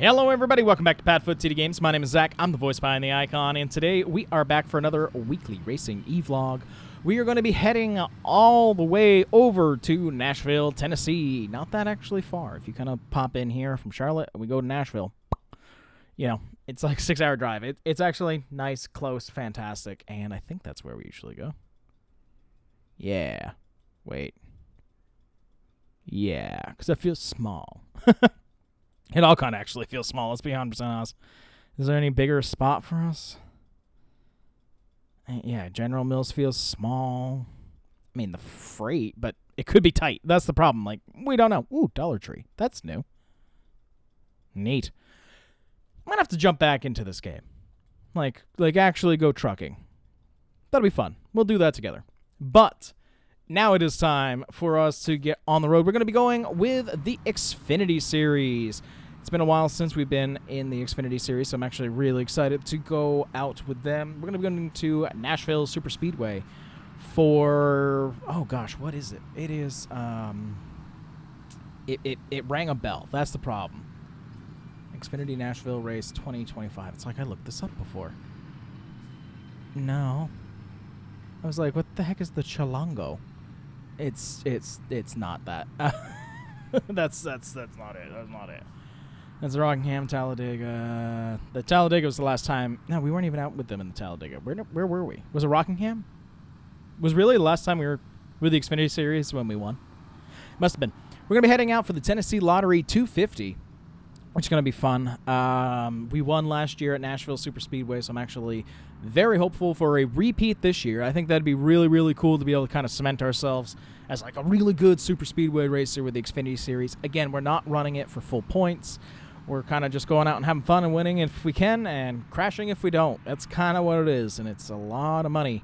Hello everybody, welcome back to PadFootTD Games. My name is Zach, I'm the voice behind the icon, and today we are back for another weekly racing e-vlog. We are going to be heading all the way over to Nashville, Tennessee. Not that actually far. If you kind of pop in here from Charlotte and we go to Nashville, you know, it's like a 6-hour drive. It's actually nice, close, fantastic, and I think that's where we usually go. Yeah. Wait. Yeah, because it feels small. It all kind of actually feels small. Let's be 100% honest. Is there any bigger spot for us? Yeah, General Mills feels small. I mean, the freight, but it could be tight. That's the problem. Like, we don't know. Ooh, Dollar Tree. That's new. Neat. I'm going to have to jump back into this game. Like actually go trucking. That'll be fun. We'll do that together. But now it is time for us to get on the road. We're going to be going with the Xfinity Series. It's been a while since we've been in the Xfinity Series, so I'm actually really excited to go out with them. We're going to be going to Nashville Superspeedway for, oh gosh, what is it? It is, it rang a bell. That's the problem. Xfinity Nashville Race 2025. It's like I looked this up before. No. I was like, what the heck is the Chalongo? It's not that. That's not it. That's not it. That's the Rockingham, Talladega. The Talladega was the last time. No, we weren't even out with them in the Talladega. Where were we? Was it Rockingham? Was really the last time we were with the Xfinity Series when we won? Must have been. We're going to be heading out for the Tennessee Lottery 250, which is going to be fun. We won last year at Nashville Superspeedway, so I'm actually very hopeful for a repeat this year. I think that'd be really, really cool to be able to kind of cement ourselves as like a really good Superspeedway racer with the Xfinity Series. Again, we're not running it for full points. We're kind of just going out and having fun and winning if we can and crashing if we don't. That's kind of what it is, and it's a lot of money.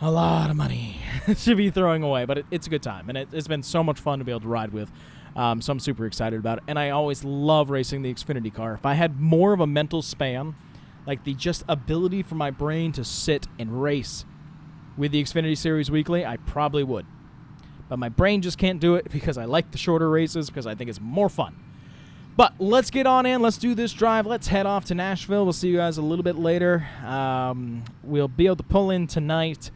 A lot of money to be throwing away, but it's a good time, and it's been so much fun to be able to ride with. So I'm super excited about it, and I always love racing the Xfinity car. If I had more of a mental span, like the just ability for my brain to sit and race with the Xfinity Series weekly, I probably would. But my brain just can't do it because I like the shorter races because I think it's more fun. But let's get on in. Let's do this drive. Let's head off to Nashville. We'll see you guys a little bit later. We'll be able to pull in tonight,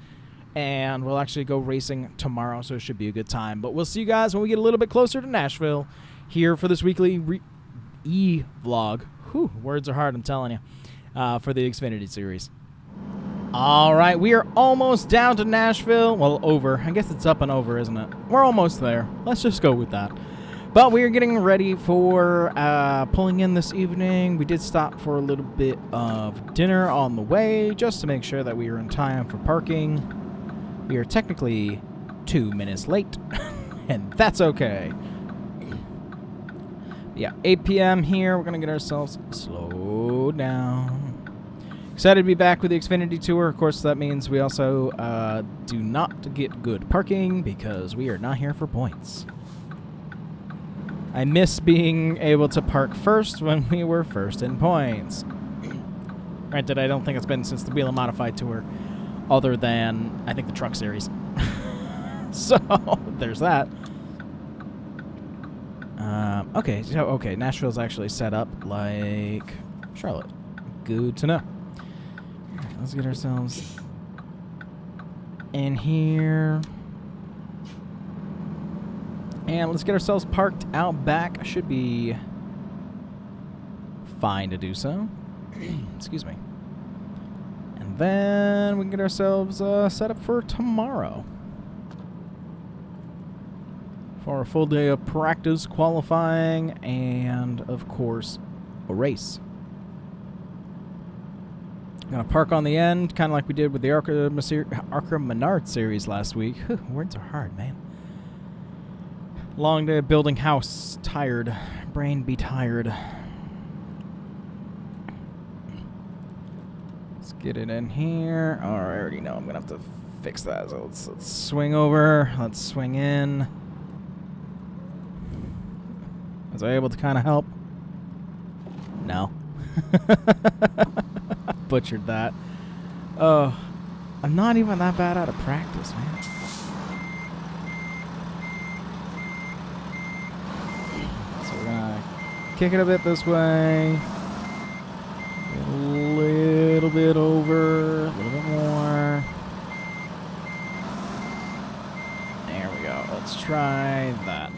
and we'll actually go racing tomorrow, so it should be a good time. But we'll see you guys when we get a little bit closer to Nashville here for this weekly e-vlog. Whew, words are hard, I'm telling you, for the Xfinity Series. All right, we are almost down to Nashville. Well, over. I guess it's up and over, isn't it? We're almost there. Let's just go with that. But we are getting ready for pulling in this evening. We did stop for a little bit of dinner on the way just to make sure that we were in time for parking. We are technically 2 minutes late, and that's okay. Yeah, 8 p.m. here. We're going to get ourselves slowed down. Excited to be back with the Xfinity Tour. Of course, that means we also do not get good parking because we are not here for points. I miss being able to park first when we were first in points. Granted, I don't think it's been since the Wheel and Modified Tour, other than, I think, the Truck Series. So, there's that. Okay, Nashville's actually set up like Charlotte. Good to know. Let's get ourselves in here. And let's get ourselves parked out back. Should be fine to do so. Excuse me. And then we can get ourselves set up for tomorrow. For a full day of practice, qualifying, and, of course, a race. I'm going to park on the end, kind of like we did with the Arca Menard Series last week. Whew, words are hard, man. Long day of building house. Tired. Brain be tired. Let's get it in here. Oh, I already know I'm going to have to fix that. So let's swing over. Let's swing in. Was I able to kind of help? No. Butchered that. Oh, I'm not even that bad out of practice, man. So we're gonna Kick it a bit this way. A little bit over. A little bit more. There we go. Let's try that.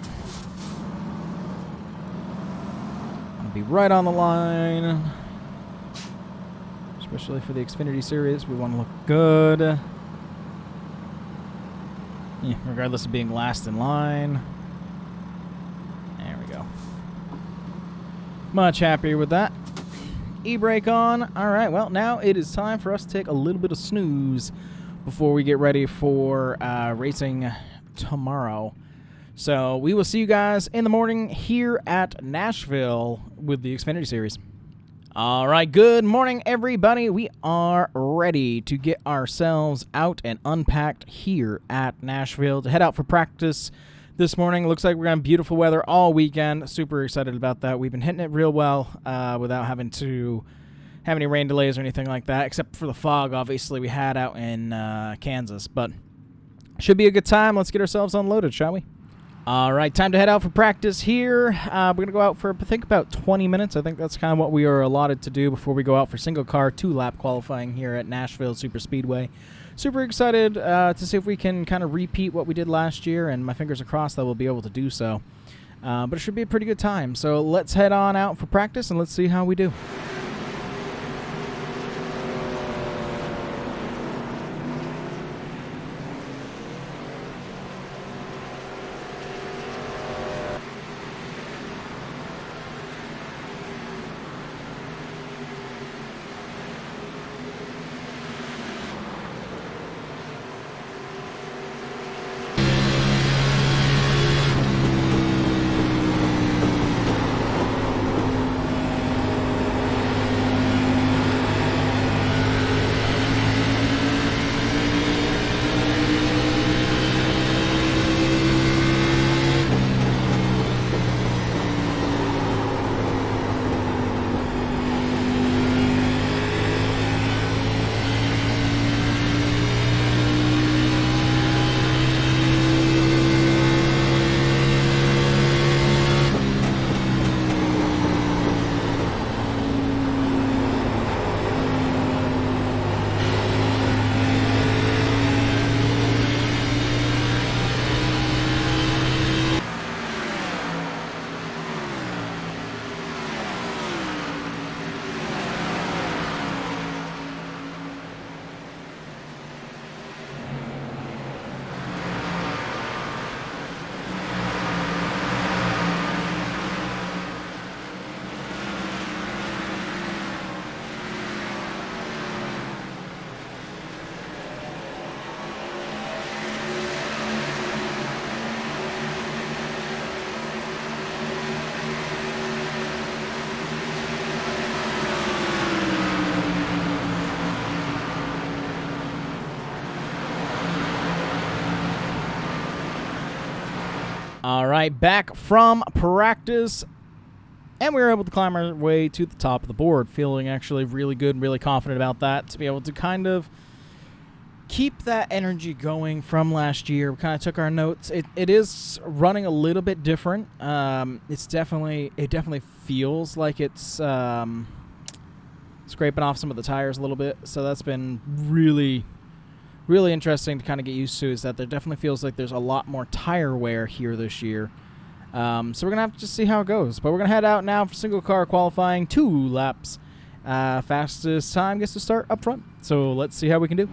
I'll be right on the line. Especially for the Xfinity Series, we want to look good. Yeah, regardless of being last in line. There we go. Much happier with that. E-brake on. All right, well, now it is time for us to take a little bit of snooze before we get ready for racing tomorrow. So we will see you guys in the morning here at Nashville with the Xfinity Series. All right, good morning, everybody. We are ready to get ourselves out and unpacked here at Nashville to head out for practice this morning. Looks like we're going to have beautiful weather all weekend. Super excited about that. We've been hitting it real well without having to have any rain delays or anything like that, except for the fog, obviously, we had out in Kansas. But should be a good time. Let's get ourselves unloaded, shall we? All right, time to head out for practice here. We're going to go out for, I think, about 20 minutes. I think that's kind of what we are allotted to do before we go out for single-car 2-lap qualifying here at Nashville Superspeedway. Super excited to see if we can kind of repeat what we did last year, and my fingers are crossed that we'll be able to do so. But it should be a pretty good time. So let's head on out for practice, and let's see how we do. All right, back from practice, and we were able to climb our way to the top of the board, feeling actually really good and really confident about that, to be able to kind of keep that energy going from last year. We kind of took our notes. It is running a little bit different. It definitely feels like it's scraping off some of the tires a little bit, so that's been really interesting to kind of get used to, is that there definitely feels like there's a lot more tire wear here this year. So we're going to have to just see how it goes. But we're going to head out now for single car qualifying, 2 laps. Fastest time gets to start up front. So let's see how we can do.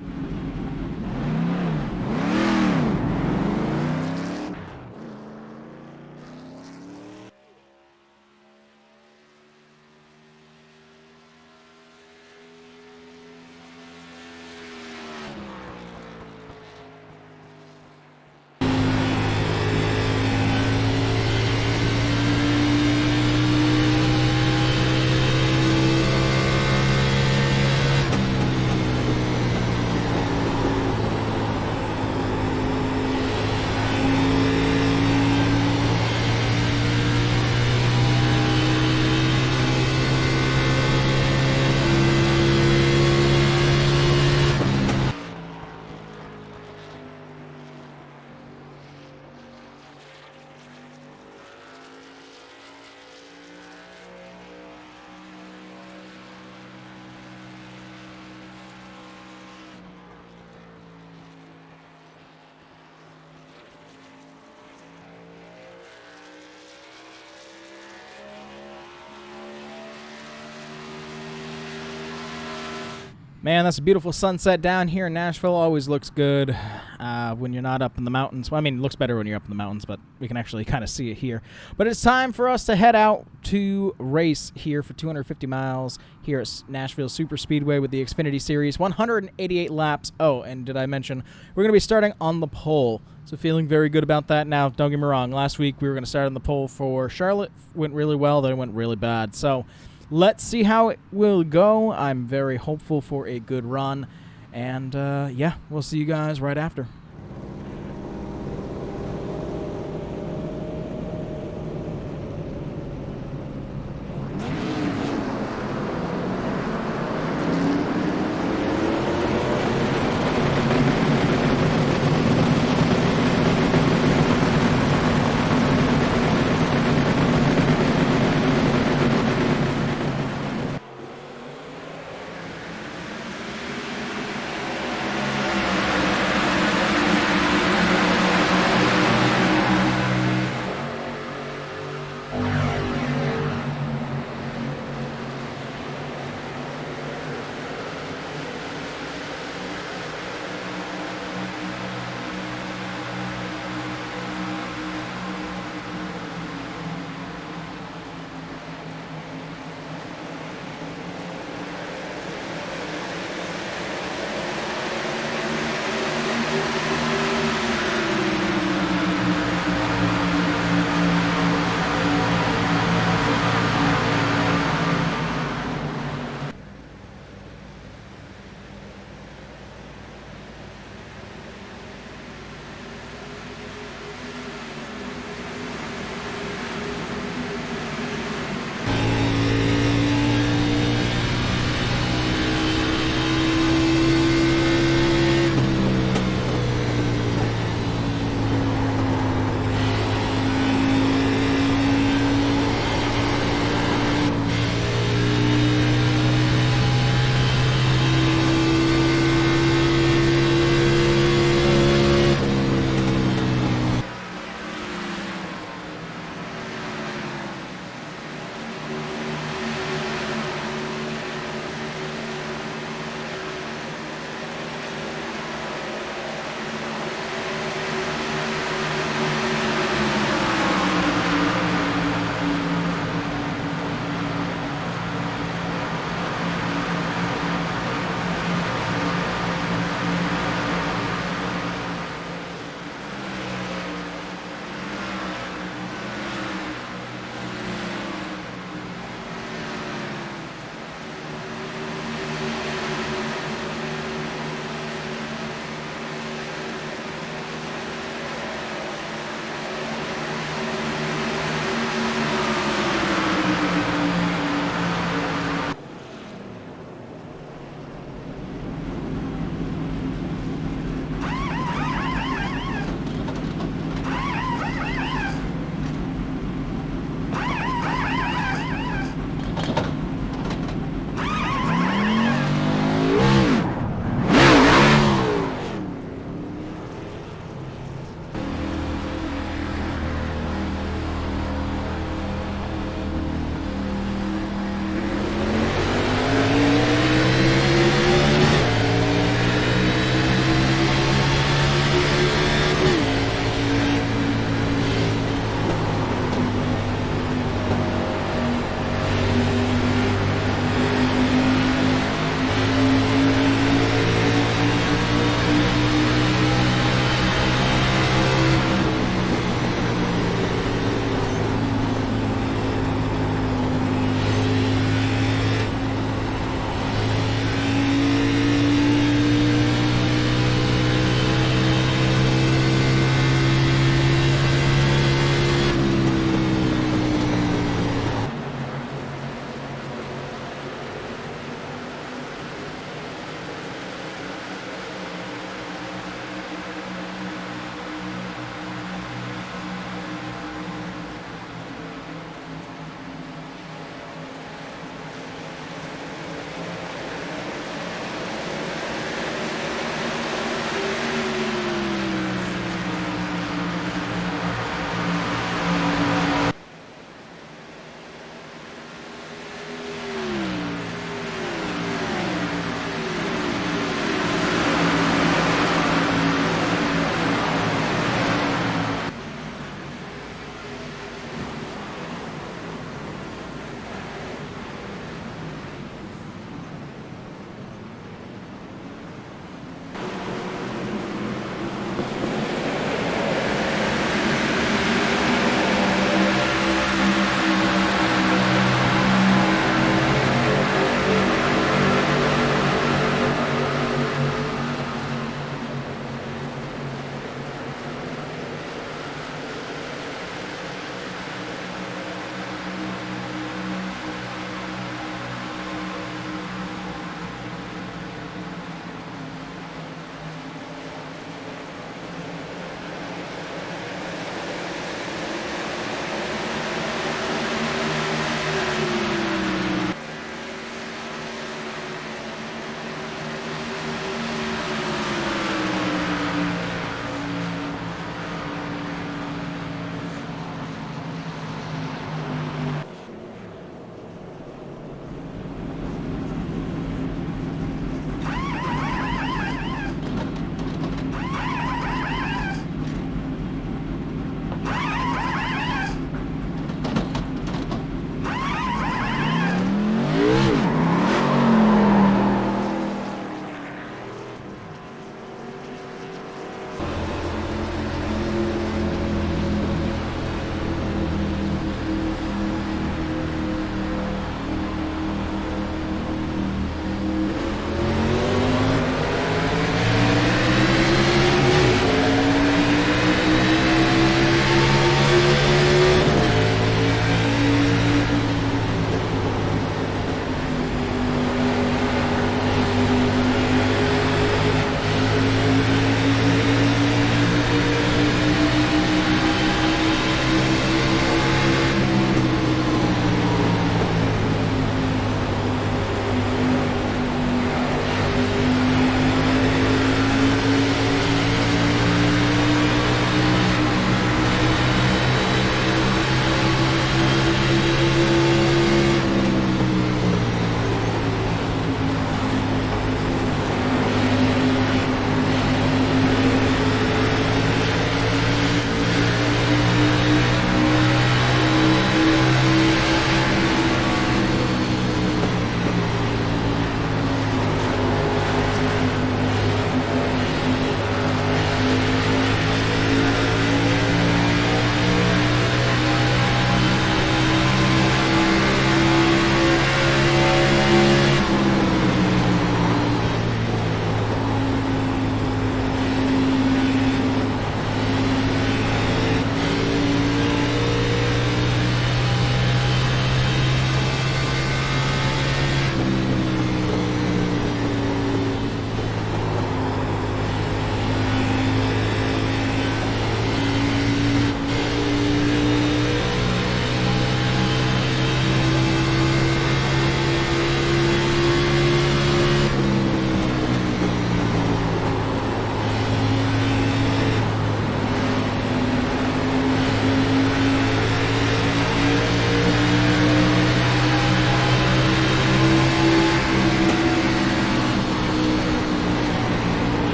Man, that's a beautiful sunset down here in Nashville. Always looks good when you're not up in the mountains. Well, I mean, it looks better when you're up in the mountains, but we can actually kind of see it here. But it's time for us to head out to race here for 250 miles here at Nashville Superspeedway with the Xfinity Series. 188 laps. Oh, and did I mention we're going to be starting on the pole. So feeling very good about that. Now, don't get me wrong. Last week we were going to start on the pole for Charlotte. Went really well. Then it went really bad. So let's see how it will go. I'm very hopeful for a good run. And, yeah, we'll see you guys right after.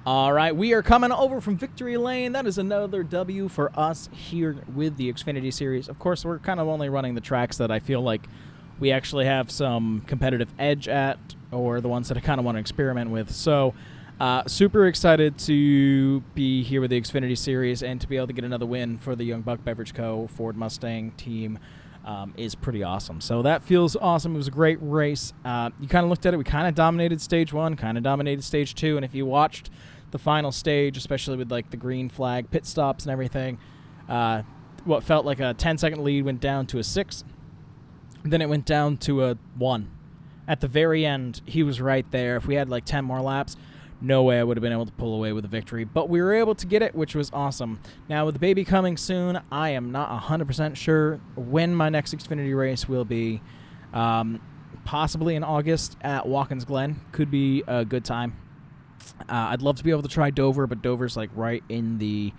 All right, we are coming over from Victory Lane. That is another W for us here with the Xfinity Series. Of course, we're kind of only running the tracks that I feel like we actually have some competitive edge at, or the ones that I kind of want to experiment with. So, super excited to be here with the Xfinity Series and to be able to get another win for the Young Buck Beverage Co. Ford Mustang team is pretty awesome. So that feels awesome. It was a great race. You kind of looked at it. We kind of dominated stage 1, kind of dominated stage 2, and if you watched the final stage, especially with like the green flag pit stops and everything, what felt like a 10-second lead went down to a 6. Then it went down to a 1. At the very end, he was right there. If we had like 10 more laps, no way I would have been able to pull away with a victory. But we were able to get it, which was awesome. Now, with the baby coming soon, I am not 100% sure when my next Xfinity race will be. Possibly in August at Watkins Glen. Could be a good time. I'd love to be able to try Dover, but Dover's like right in the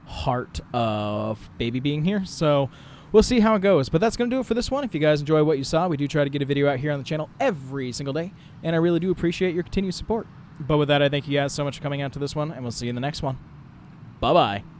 heart of baby being here. So we'll see how it goes. But that's going to do it for this one. If you guys enjoy what you saw, we do try to get a video out here on the channel every single day. And I really do appreciate your continued support. But with that, I thank you guys so much for coming out to this one, and we'll see you in the next one. Bye-bye.